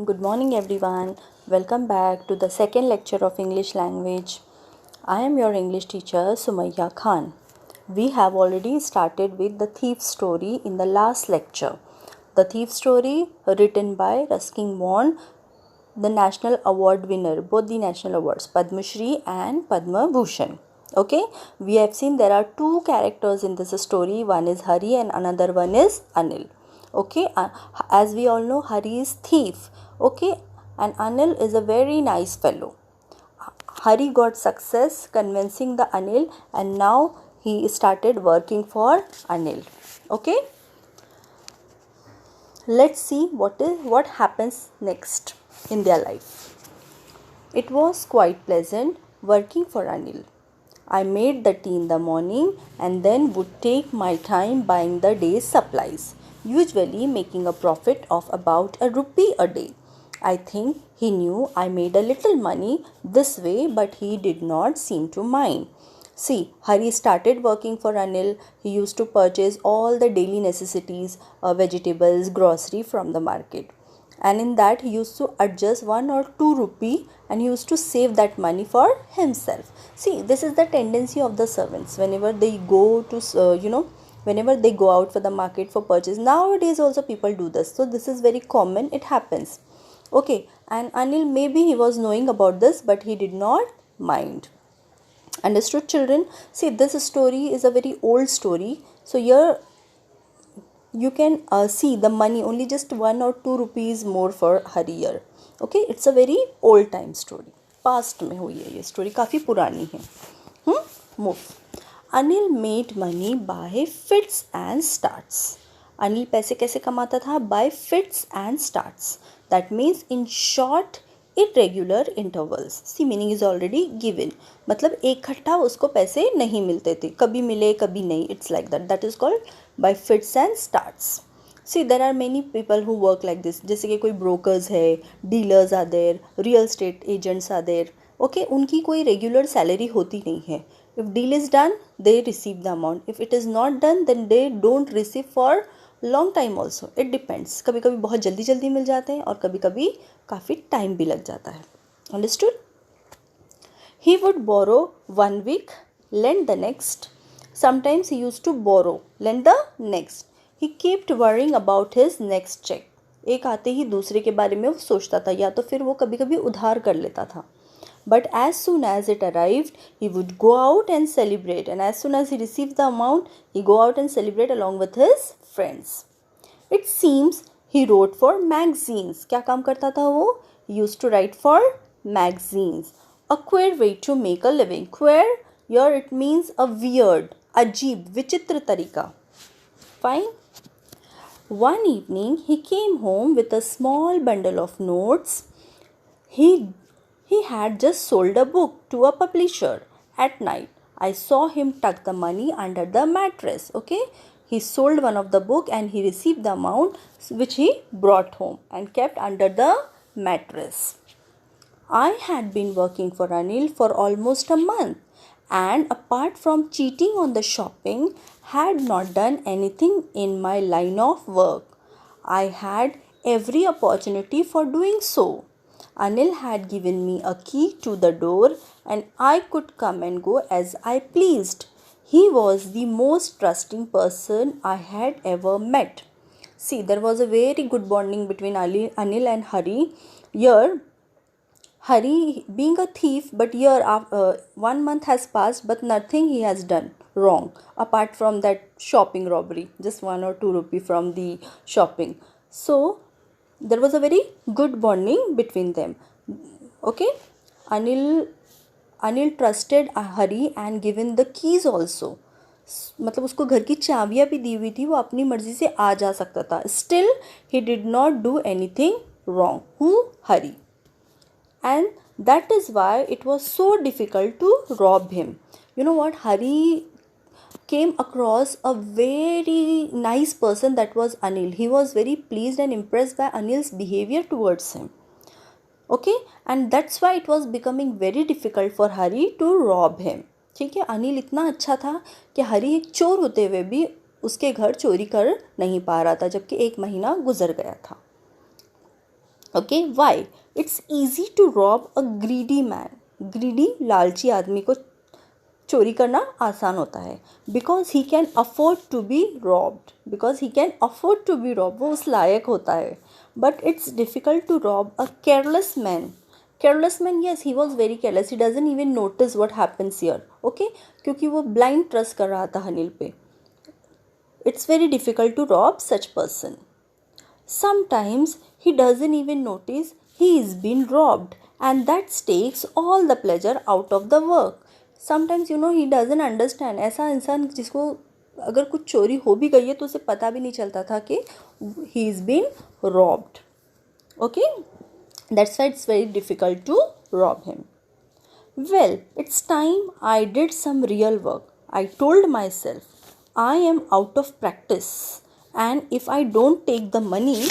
Good morning, everyone. Welcome back to the second lecture of English language. I am your English teacher, Sumayya Khan. We have already started with the thief story in the last lecture. The thief story, written by Ruskin Bond, the national award winner, both the national awards, Padma Shri and Padma Bhushan. Okay, we have seen there are two characters in this story. One is Hari and another one is Anil. Okay, as we all know, Hari is thief. Okay, and Anil is a very nice fellow. Hari got success convincing the Anil, and now he started working for Anil. Okay, let's see what happens next in their life. It was quite pleasant working for Anil. I made the tea in the morning and then would take my time buying the day's supplies, usually making a profit of about a rupee a day. I think he knew I made a little money this way, but he did not seem to mind. See, Hari started working for Anil. He used to purchase all the daily necessities, vegetables, grocery from the market, and in that he used to adjust 1 or 2 rupee, and he used to save that money for himself. See, this is the tendency of the servants whenever they go to whenever they go out for the market for purchase. Nowadays also people do this, so this is very common, it happens. Okay, and Anil, maybe he was knowing about this, but he did not mind. Understood, children? See, this story is a very old story, so here you can see the money only just 1 or 2 rupees more for Hari year. Okay, it's a very old time story, past में हुई है ये story, काफ़ी पुरानी है. Move. Anil made money by fits and starts. Anil पैसे कैसे कमाता था? By fits and starts. That means in short irregular intervals. See, meaning is already given. मतलब एक खट्टा उसको पैसे नहीं मिलते थे, कभी मिले कभी नहीं. It's like that. That is called by fits and starts. See, there are many people who work like this. जैसे कि कोई brokers है, dealers are there, real estate agents are there. Okay, उनकी कोई regular salary होती नहीं है. If deal is done, they receive the amount. If it is not done, then they don't receive for long time also. It depends. कभी कभी बहुत जल्दी जल्दी मिल जाते हैं और कभी कभी काफ़ी टाइम भी लग जाता है. Understood? He would borrow 1 week, lend the next. Sometimes he used to borrow, lend the next. He kept worrying about his next check. एक आते ही दूसरे के बारे में वो सोचता था, या तो फिर वो कभी कभी उधार कर लेता था. But as soon as it arrived, he would go out and celebrate. And as soon as he received the amount, he go out and celebrate along with his friends. It seems he wrote for magazines. क्या काम करता था वो? He used to write for magazines. A queer way to make a living. Queer, here it means a weird, अजीब, विचित्र तरीका. Fine. One evening, he came home with a small bundle of notes. He had just sold a book to a publisher. At night, I saw him tuck the money under the mattress. Okay, he sold one of the book and he received the amount which he brought home and kept under the mattress. I had been working for Anil for almost a month, and apart from cheating on the shopping, had not done anything in my line of work. I had every opportunity for doing so. Anil had given me a key to the door and I could come and go as I pleased. He was the most trusting person I had ever met. See, there was a very good bonding between Anil and Hari. Here, Hari being a thief, but here 1 month has passed, but nothing he has done wrong apart from that shopping robbery, just 1 or 2 rupee from the shopping. So there was a very good bonding between them. Okay, Anil trusted Hari and given the keys also. मतलब उसको घर की चाबियाँ भी दी हुई थी, वो अपनी मर्जी से आ जा सकता था. Still he did not do anything wrong. Who? Hari. And that is why it was so difficult to rob him. You know what? Hari came across a very nice person, that was Anil. He was very pleased and impressed by Anil's behavior towards him. Okay, and that's why it was becoming very difficult for Hari to rob him. ठीक है, अनिल इतना अच्छा था कि हरी एक चोर होते हुए भी उसके घर चोरी कर नहीं पा रहा था, जबकि 1 महीना गुजर गया था. Okay, why? It's easy to rob a greedy man. Greedy, लालची आदमी को चोरी करना आसान होता है. Because he can afford to be robbed. Because he can afford to be robbed. वो उस लायक होता है. But it's difficult to rob a careless man. Careless man, yes, he was very careless. He doesn't even notice what happens here. Okay? क्योंकि वो blind trust कर रहा था अनिल पे. It's very difficult to rob such person. Sometimes he doesn't even notice he is being robbed, and that takes all the pleasure out of the work. Sometimes he doesn't understand. ऐसा इंसान जिसको अगर कुछ चोरी हो भी गई है तो उसे पता भी नहीं चलता था कि he is being robbed. Okay? That's why it's very difficult to rob him. Well, it's time I did some real work. I told myself, I am out of practice, and if I don't take the money,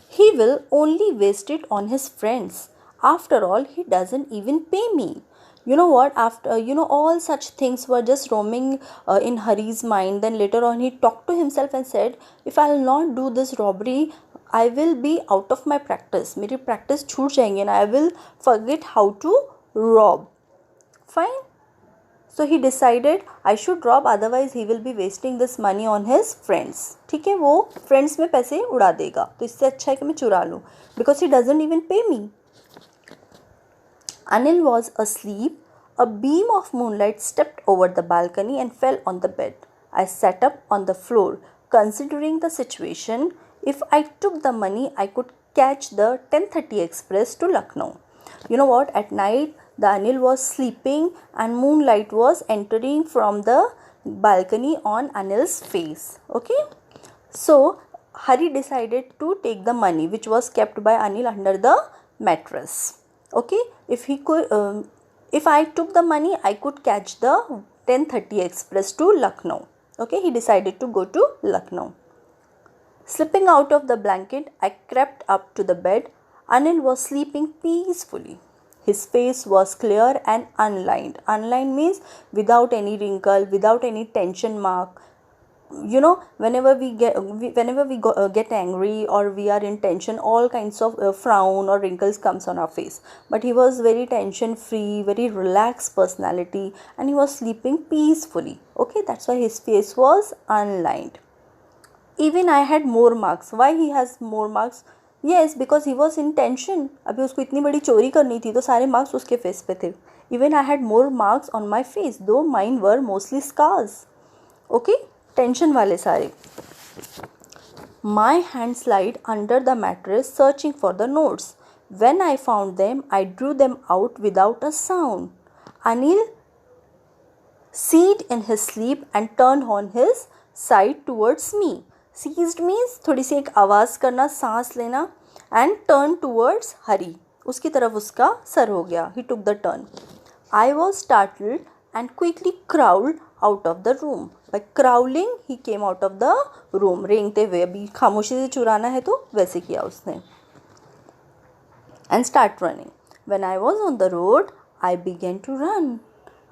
he will only waste it on his friends. After all, he doesn't even pay me. You know what? After all such things were just roaming in Hari's mind. Then later on, he talked to himself and said, "If I'll not do this robbery, I will be out of my practice. मेरी practice छूट जाएंगे and I will forget how to rob." Fine. So he decided I should rob, otherwise he will be wasting this money on his friends. ठीक है, वो friends में पैसे उड़ा देगा, तो इससे अच्छा है कि मैं चुरा लूँ, because he doesn't even pay me. Anil was asleep. A beam of moonlight stepped over the balcony and fell on the bed. I sat up on the floor, considering the situation. If I took the money, I could catch the 10:30 express to Lucknow. You know what? At night, the Anil was sleeping and moonlight was entering from the balcony on Anil's face. Okay? So, Hari decided to take the money which was kept by Anil under the mattress. Okay? If I took the money, I could catch the 10:30 express to Lucknow. Okay? He decided to go to Lucknow. Slipping out of the blanket, I crept up to the bed. Anil was sleeping peacefully. His face was clear and unlined. Unlined means without any wrinkle, without any tension mark. Whenever we get angry or we are in tension, all kinds of frown or wrinkles comes on our face. But he was very tension free, very relaxed personality, and he was sleeping peacefully. Okay, that's why his face was unlined. Even I had more marks. Why he has more marks? Yes, because he was in tension. अभी उसको इतनी बड़ी चोरी करनी थी तो सारे marks उसके फेस पे थे. Even I had more marks on my face, though mine were mostly scars. Okay, tension वाले सारे. My hand slid under the mattress searching for the notes. When I found them, I drew them out without a sound. Anil seized in his sleep and turned on his side towards me. Seized means थोड़ी सी एक आवाज़ करना, सांस लेना, and turn towards Hari. उसकी तरफ उसका sir हो गया. He took the turn. I was startled and quickly crawled out of the room. By crawling, he came out of the room. रेंगते हुए, अभी खामोशी से चुराना है तो वैसे किया उसने. And start running. When I was on the road, I began to run.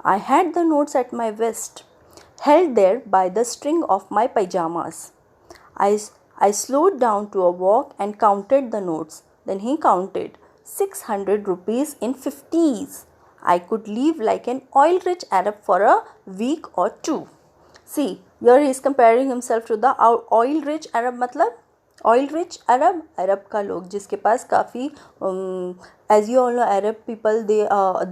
I had the notes at my waist, held there by the string of my pajamas. I slowed down to a walk and counted the notes. Then he counted 600 rupees in 50s. I could live like an oil-rich Arab for a week or two. See, here he is comparing himself to the oil-rich Arab. मतलब oil-rich Arab, Arab का लोग जिसके पास काफ़ी as you all know, Arab people, they are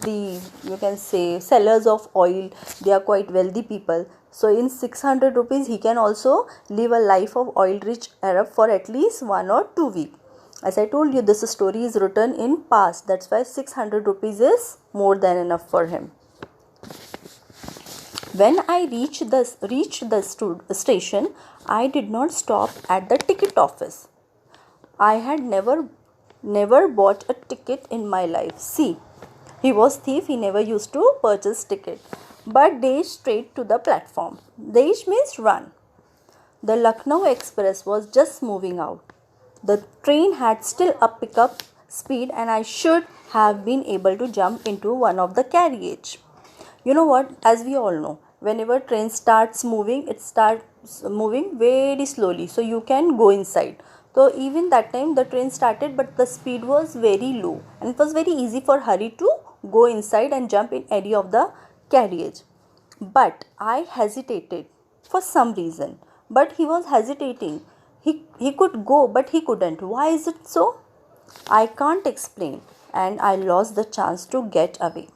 the, you can say, sellers of oil. They are quite wealthy people. So in 600 rupees, he can also live a life of oil-rich Arab for at least 1 or 2 weeks. As I told you, this story is written in past. That's why 600 rupees is more than enough for him. When I reached the station, I did not stop at the ticket office. I had never bought a ticket in my life. See, he was thief. He never used to purchase ticket, but dashed straight to the platform. Dash means run. The Lucknow Express was just moving out. The train had still a pickup speed, and I should have been able to jump into one of the carriage. You know what? As we all know, whenever train starts moving, it start moving very slowly, so you can go inside. So even that time the train started, but the speed was very low, and it was very easy for Hari to go inside and jump in any of the carriage. But I hesitated for some reason. But he was hesitating. He could go, but he couldn't. Why is it so? I can't explain, and I lost the chance to get away.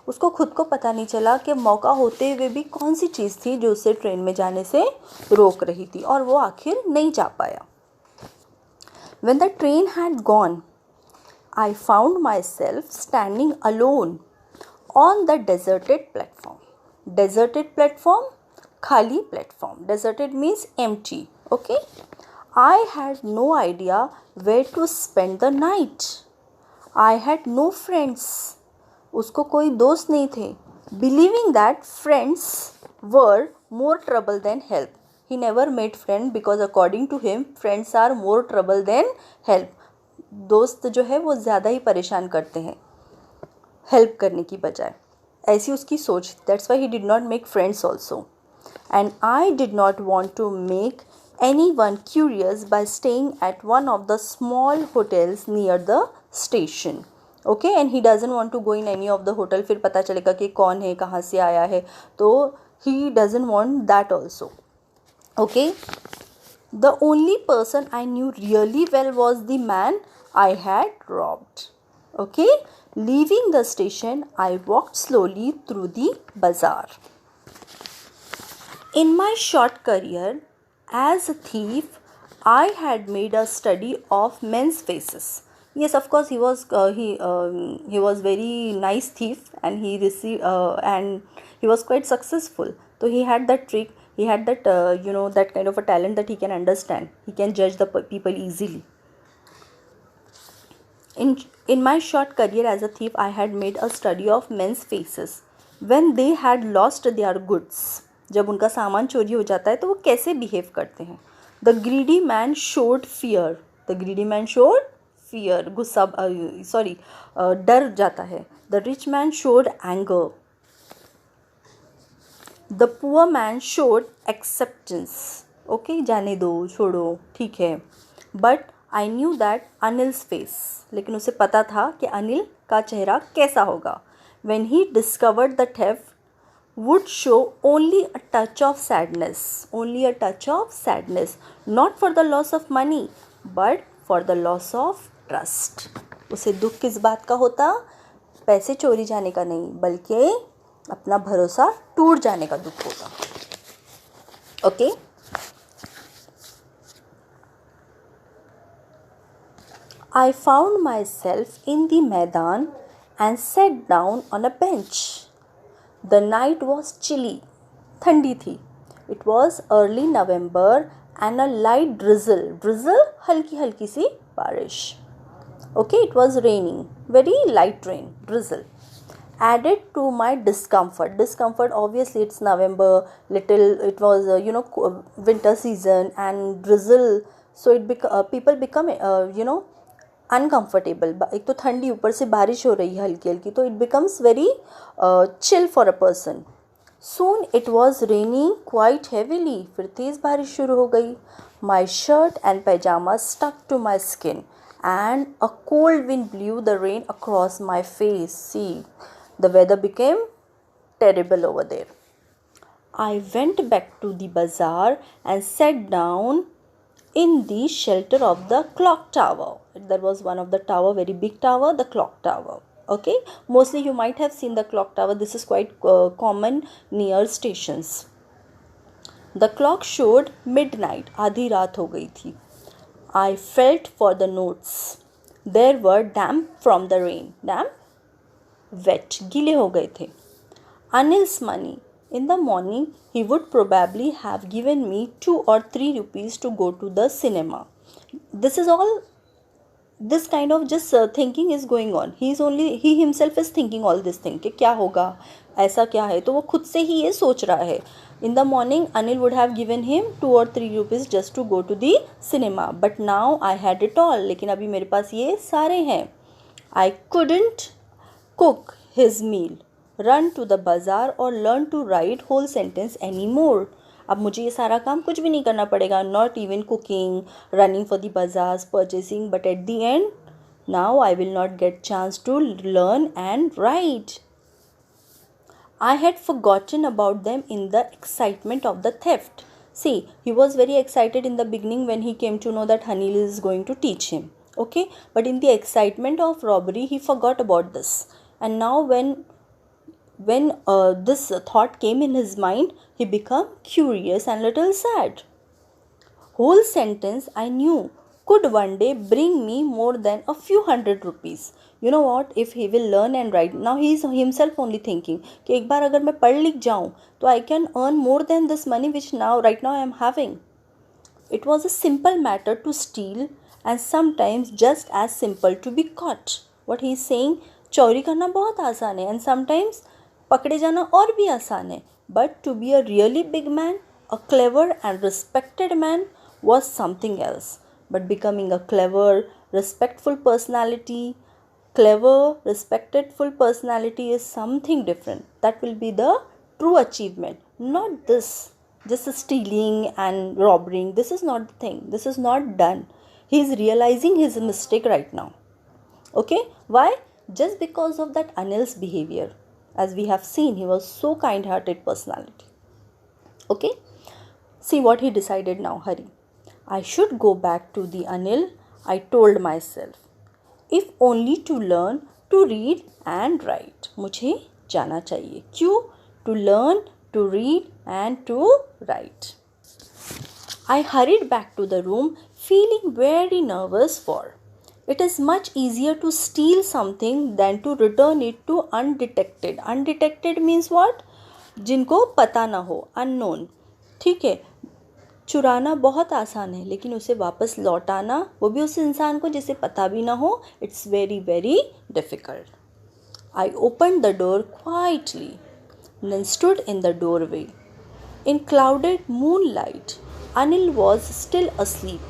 उसको खुद को पता नहीं चला कि मौका होते हुए भी कौन सी चीज़ थी जो उसे ट्रेन में जाने से रोक रही थी, और वो आखिर नहीं जा पाया. When the train had gone, I found myself standing alone on the deserted platform. Deserted platform, khali platform. Deserted means empty. Okay. I had no idea where to spend the night. I had no friends. उसको कोई दोस्त नहीं थे. Believing that friends were more trouble than help. He never made friend because according to him friends are more trouble than help. दोस्त जो है वो ज़्यादा ही परेशान करते हैं हेल्प करने की बजाय. ऐसी उसकी सोच. That's why he did not make friends also. And I did not want to make anyone curious by staying at one of the small hotels near the station. Okay, and he doesn't want to go in any of the hotel. फिर पता चलेगा कि कौन है, कहाँ से आया है, तो he doesn't want that also. Okay, the only person I knew really well was the man I had robbed. Okay, leaving the station, I walked slowly through the bazaar. In my short career as a thief, I had made a study of men's faces. Yes, of course, he was very nice thief, and he received and he was quite successful. So he had that trick. He had that that kind of a talent that he can understand. He can judge the people easily. In my short career as a thief, I had made a study of men's faces when they had lost their goods. जब उनका सामान चोरी हो जाता है तो वो कैसे बिहेव करते हैं. The greedy man showed fear. The greedy man showed fear. गुस्सा डर जाता है. The rich man showed anger. The poor man showed acceptance. Okay, जाने दो, छोड़ो, ठीक है. But I knew that Anil's face. लेकिन उसे पता था कि अनिल का चेहरा कैसा होगा. When he discovered the theft, would show only a touch of sadness. Only a touch of sadness. Not for the loss of money, but for the loss of trust. उसे दुख किस बात का होता? पैसे चोरी जाने का नहीं, बल्कि अपना भरोसा टूट जाने का दुख होता. Okay. I found myself in the मैदान and sat down on a bench. The night was chilly. ठंडी थी. It was early November and a light drizzle. Drizzle, हल्की हल्की सी बारिश. Okay, it was raining. Very light rain. Drizzle. Added to my discomfort. Discomfort, obviously it's November. It was winter season and drizzle. So people become uncomfortable. एक तो ठंडी, ऊपर से बारिश हो रही है हल्की हल्की, तो it becomes very chill for a person. Soon it was raining quite heavily. फिर तेज़ बारिश शुरू हो गई. My shirt and pajamas stuck to my skin and a cold wind blew the rain across my face. See, the weather became terrible over there. I went back to the bazaar and sat down in the shelter of the clock tower. There was one of the tower, very big tower, the clock tower. Okay, mostly you might have seen the clock tower. This is quite common near stations. The clock showed midnight. आधी रात हो गई थी. I felt for the notes. There were damp from the rain. Damp, wet, गीले हो गए थे. Anil's money. In the morning, he would probably have given me 2 or 3 rupees to go to the cinema. This is all. This kind of just thinking is going on. He himself is thinking all this thing कि क्या होगा, ऐसा क्या है, तो वो खुद से ही ये सोच रहा है. In the morning, Anil would have given him 2 or 3 rupees just to go to the cinema. But now I had it all. लेकिन अभी मेरे पास ये सारे हैं. I couldn't cook his meal, run to the bazaar or learn to write whole sentence anymore. अब मुझे ये सारा काम कुछ भी नहीं करना पड़ेगा, not even cooking, running for the bazaars, purchasing, but at the end now I will not get chance to learn and write. I had forgotten about them in the excitement of the theft. See, he was very excited in the beginning when he came to know that Anil is going to teach him. Okay, but in the excitement of robbery, he forgot about this. And now when this thought came in his mind, he became curious and little sad. Whole sentence I knew could one day bring me more than a few hundred rupees. You know what, if he will learn and write, now he is himself only thinking कि एक बार अगर मैं पढ़ लिख जाऊँ तो I can earn more than this money which right now I am having. It was a simple matter to steal and sometimes just as simple to be caught. What he is saying, चोरी करना बहुत आसान है and sometimes पकड़े जाना और भी आसान है. But to be a really big man, a clever and respected man was something else. But becoming a clever, respectful personality, respectful personality is something different. That will be the true achievement, not this. Just stealing and robbing. This is not the thing. This is not done. He is realizing his mistake right now. Okay? Why? Just because of that Anil's behavior. As we have seen, he was so kind-hearted personality. Okay? See what he decided now, Hari. I should go back to the Anil, I told myself. If only to learn to read and write. मुझे जाना चाहिए. क्यों? To learn, to read and to write. I hurried back to the room feeling very nervous for. It is much easier to steal something than to return it to undetected. Undetected means what? जिनको पता ना हो, unknown. ठीक है, चुराना बहुत आसान है लेकिन उसे वापस लौटाना, वो भी उस इंसान को जिसे पता भी ना हो, it's very very difficult. I opened the door quietly and then stood in the doorway. In clouded moonlight, Anil was still asleep.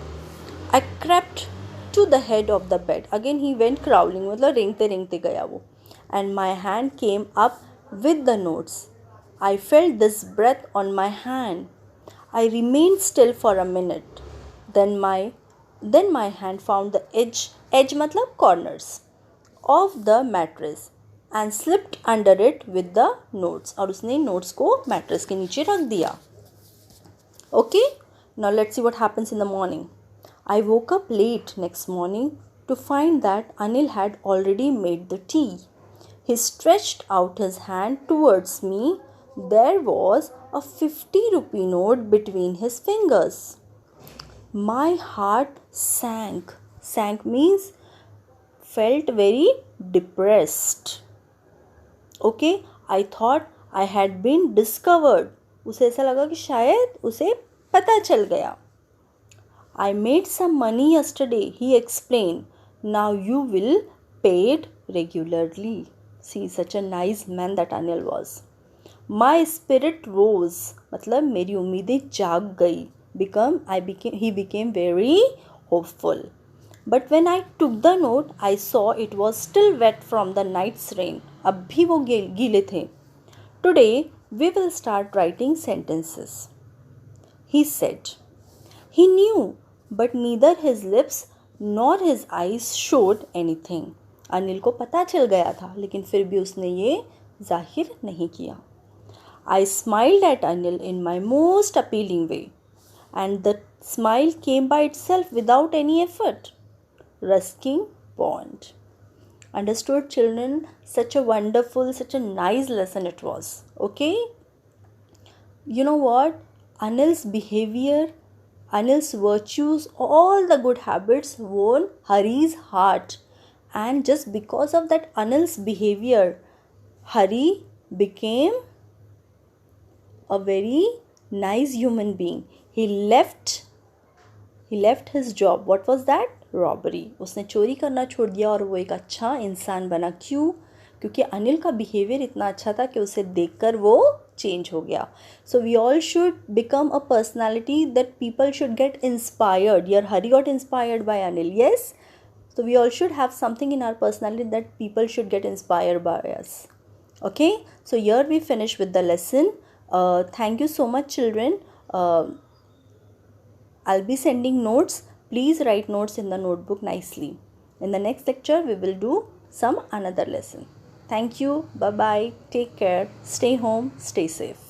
I crept to the head of the bed. Again he went crawling, मतलब रेंगते रेंगते गया वो. And my hand came up with the notes. I felt this breath on my hand. I remained still for a minute. Then my hand found the edge मतलब corners of the mattress and slipped under it with the notes. और उसने notes को mattress के नीचे रख दिया. Okay? Now let's see what happens in the morning. I woke up late next morning to find that Anil had already made the tea. He stretched out his hand towards me. There was a 50 rupee note between his fingers. My heart sank. Sank means felt very depressed. Okay, I thought I had been discovered. उसे ऐसा लगा कि शायद उसे पता चल गया. I made some money yesterday, he explained. Now you will pay it regularly. See, such a nice man that Anil was. My spirit rose, मतलब मेरी उम्मीदें जाग गई. He became very hopeful. But when I took the note, I saw it was still wet from the night's rain. अब भी वो गीले थे. Today we will start writing sentences, he said. He knew, but neither his lips nor his eyes showed anything. Anil को पता चल गया था, लेकिन फिर भी उसने ये जाहिर नहीं किया. I smiled at Anil in my most appealing way, and the smile came by itself without any effort. Ruskin Bond. Understood, children? Such a wonderful, such a nice lesson it was. Okay? You know what? Anil's behavior, Anil's virtues, all the good habits won Hari's heart. And just because of that Anil's behavior, Hari became a very nice human being. He left his job. What was that? Robbery. उसने चोरी करना छोड़ दिया और वो एक अच्छा इंसान बना. क्यों? क्योंकि अनिल का बिहेवियर इतना अच्छा था कि उसे देखकर वो चेंज हो गया. So we all should become a personality that people should get inspired. Your Hari got inspired by Anil. Yes? So we all should have something in our personality that people should get inspired by us. Okay? So here we finish with the lesson. Thank you so much, children. I'll be sending notes. Please write notes in the notebook nicely. In the next lecture, we will do some another lesson. Thank you. Bye bye. Take care. Stay home. Stay safe.